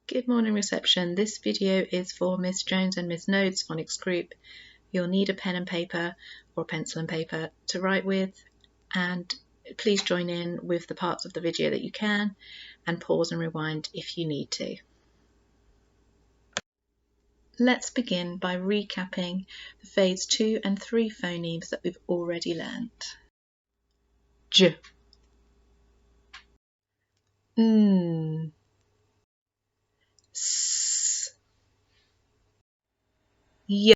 Good morning reception. This video is for Miss Jones and Miss Noades Phonics group. You'll need a pen and paper or pencil and paper to write with, and please join in with the parts of the video that you can and pause and rewind if you need to. Let's begin by recapping the phase 2 and 3 phonemes that we've already learnt. J, N, S, Y,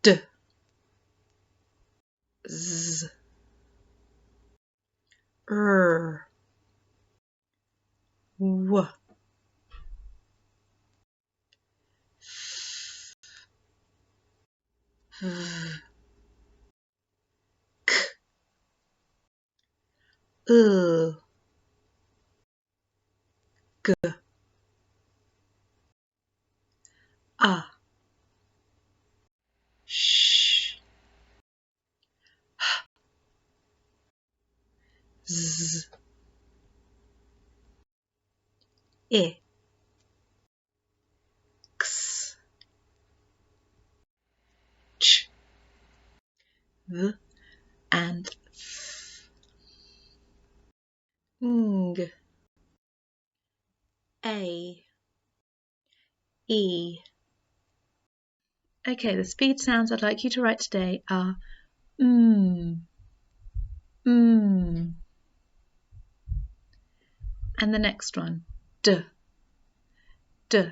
D, Z, R, W, V, K, G, A, Sh, Z, I, X, Ch, V, and F, Ng, A, E. Okay, the speed sounds I'd like you to write today are and the next one, D, D,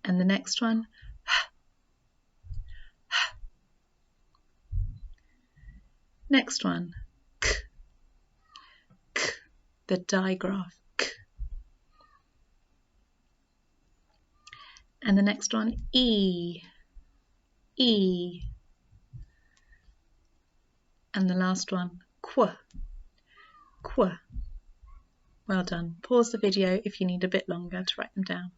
and the next one, H, H. Next one, K, K, the digraph, K. And the next one, E, E. And the last one, Qu, Qu. Well done. Pause the video if you need a bit longer to write them down.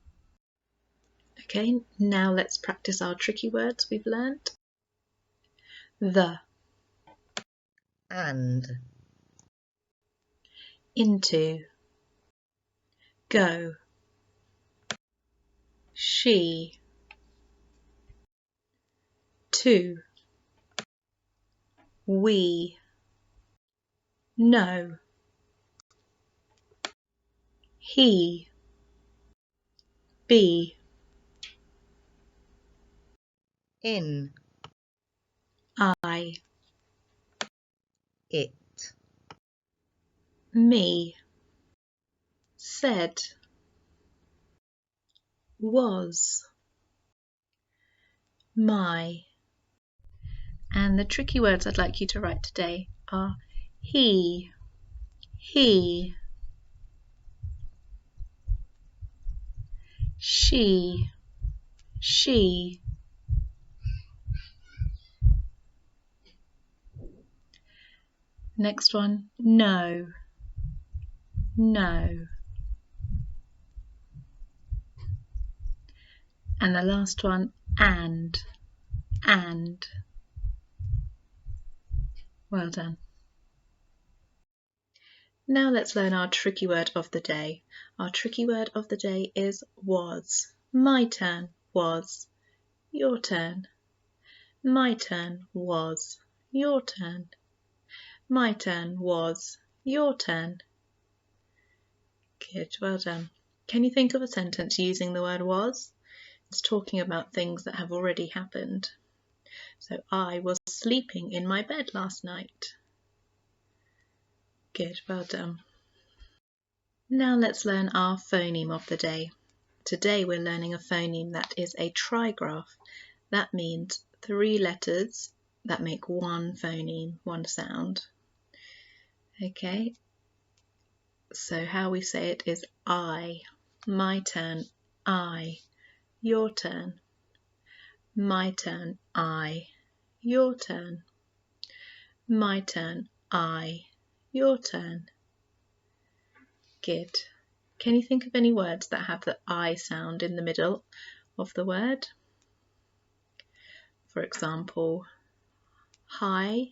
Okay, now let's practice our tricky words we've learnt. The, and, into, go, she, to, we, no, he, be, in, I, it, me, said, was, my. And the tricky words I'd like you to write today are he, she, next one, no, and the last one, and. Well done. Now let's learn our tricky word of the day. Our tricky word of the day is was. My turn, was. Your turn. My turn, was. Your turn. My turn, was. Your turn. Good, well done. Can you think of a sentence using the word was? It's talking about things that have already happened. So I was sleeping in my bed last night. Good, well done. Now let's learn our phoneme of the day. Today we're learning a phoneme that is a trigraph. That means 3 letters that make one phoneme, one sound. Okay, so how we say it is I. My turn, I. Your turn. My turn, I. Your turn. My turn, I. Your turn. Good. Can you think of any words that have the I sound in the middle of the word? For example, hi,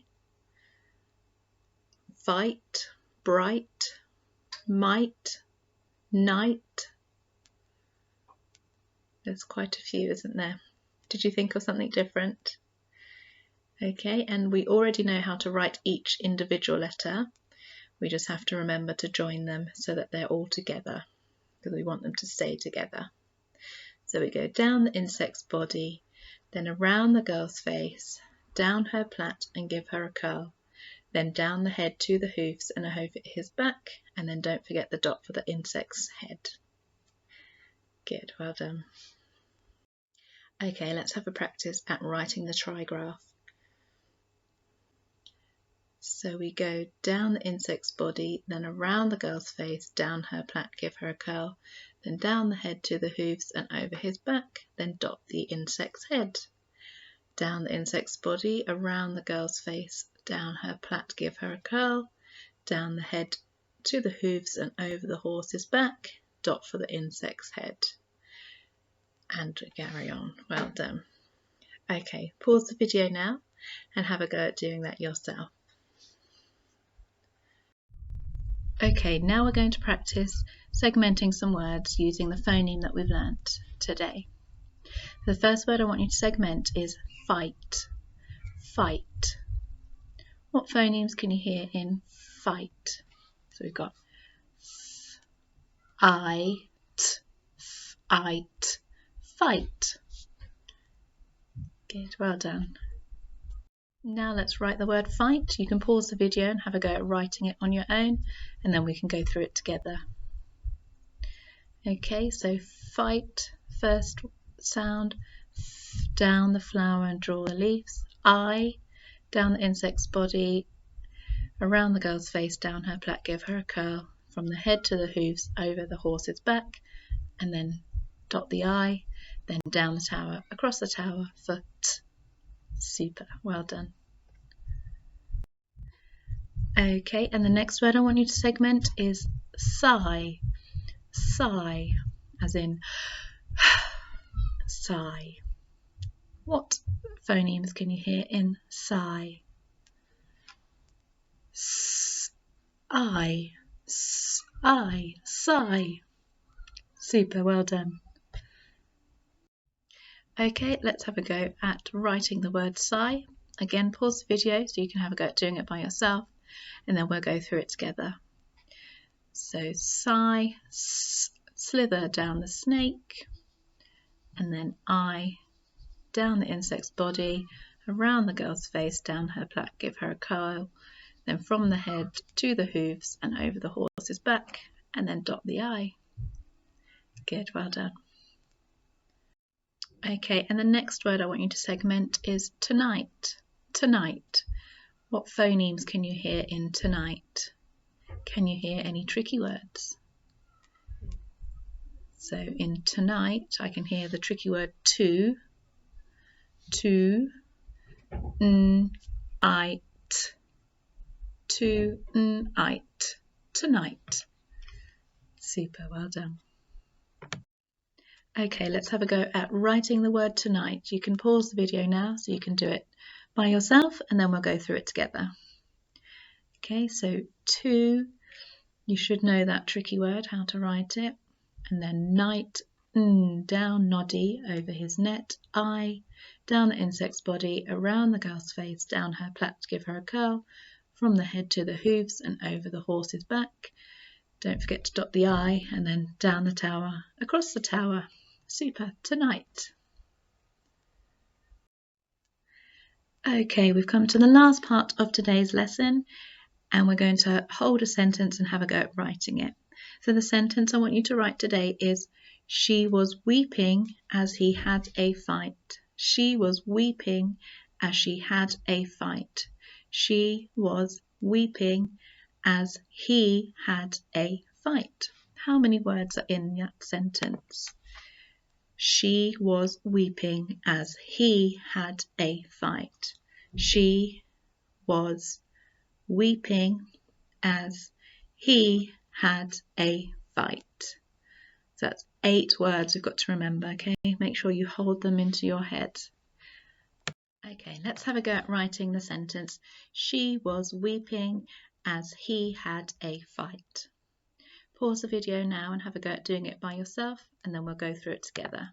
fight, bright, might, night. There's quite a few, isn't there? Did you think of something different? Okay, and we already know how to write each individual letter. We just have to remember to join them so that they're all together, because we want them to stay together. So we go down the insect's body, then around the girl's face, down her plait and give her a curl, then down the head to the hoofs and over his back, and then don't forget the dot for the insect's head. Good, well done. Okay, let's have a practice at writing the trigraph. So we go down the insect's body, then around the girl's face, down her plait, give her a curl, then down the head to the hoofs and over his back, then dot the insect's head. Down the insect's body, around the girl's face, down her plait, give her a curl, down the head to the hoofs and over the horse's back, dot for the insect's head. And carry on. Well done. Okay, pause the video now and have a go at doing that yourself. Okay, now we're going to practice segmenting some words using the phoneme that we've learnt today. The first word I want you to segment is fight. Fight. What phonemes can you hear in fight? So we've got f, I, t, f, I, t, fight. Good, well done. Now let's write the word fight. You can pause the video and have a go at writing it on your own, and then we can go through it together. Okay, so fight, first sound, f, down the flower and draw the leaves. I, down the insect's body, around the girl's face, down her plait, give her a curl, from the head to the hooves, over the horse's back, and then dot the I, then down the tower, across the tower for t. Super, well done. Okay, and the next word I want you to segment is sigh. Sigh, as in sigh. What phonemes can you hear in sigh? I, sigh. Super, well done. Okay, let's have a go at writing the word sigh. Again, pause the video so you can have a go at doing it by yourself, and then we'll go through it together. So sigh, slither down the snake, and then I, down the insect's body, around the girl's face, down her plait, give her a curl, then from the head to the hooves and over the horse's back, and then dot the I. Good, well done. Okay, and the next word I want you to segment is tonight. Tonight. What phonemes can you hear in tonight? Can you hear any tricky words? So in tonight, I can hear the tricky word to, n-ite, to-n-ite, tonight. Super, well done. Okay, let's have a go at writing the word tonight. You can pause the video now so you can do it by yourself, and then we'll go through it together. Okay, so to, you should know that tricky word, how to write it. And then night, down noddy over his net, I, down the insect's body, around the girl's face, down her plait, give her a curl, from the head to the hooves and over the horse's back. Don't forget to dot the I, and then down the tower, across the tower. Super, tonight. Okay, we've come to the last part of today's lesson, and we're going to hold a sentence and have a go at writing it. So the sentence I want you to write today is, she was weeping as he had a fight. She was weeping as she had a fight. She was weeping as he had a fight. How many words are in that sentence? She was weeping as he had a fight. She was weeping as he had a fight. So that's 8 words we've got to remember, okay? Make sure you hold them into your head. Okay, let's have a go at writing the sentence. She was weeping as he had a fight. Pause the video now and have a go at doing it by yourself, and then we'll go through it together.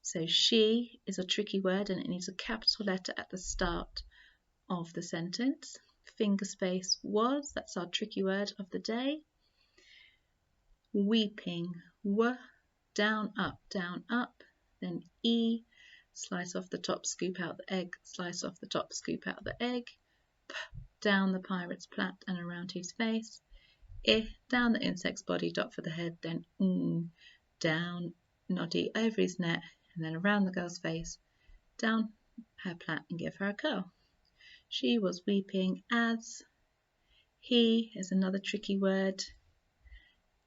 So she is a tricky word and it needs a capital letter at the start of the sentence. Finger space was, that's our tricky word of the day. Weeping, w, down, up, then e, slice off the top, scoop out the egg, slice off the top, scoop out the egg, p, down the pirate's plat and around his face, I, down the insect's body, dot for the head, then down, noddy over his neck, and then around the girl's face, down her plat and give her a curl. She was weeping as, he is another tricky word,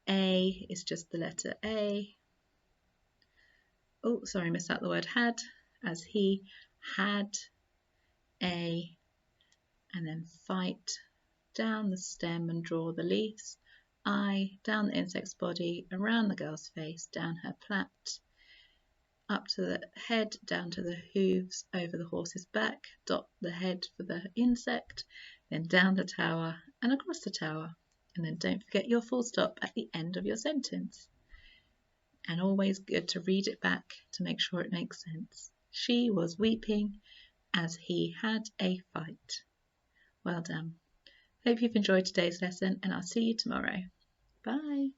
a is just the letter A. Oh, sorry, missed out the word had, as he had a, and then fight, down the stem and draw the leaves, I, down the insect's body, around the girl's face, down her plat, up to the head, down to the hooves, over the horse's back, dot the head for the insect, then down the tower and across the tower. And then don't forget your full stop at the end of your sentence. And always good to read it back to make sure it makes sense. She was weeping as he had a fight. Well done. Hope you've enjoyed today's lesson and I'll see you tomorrow. Bye.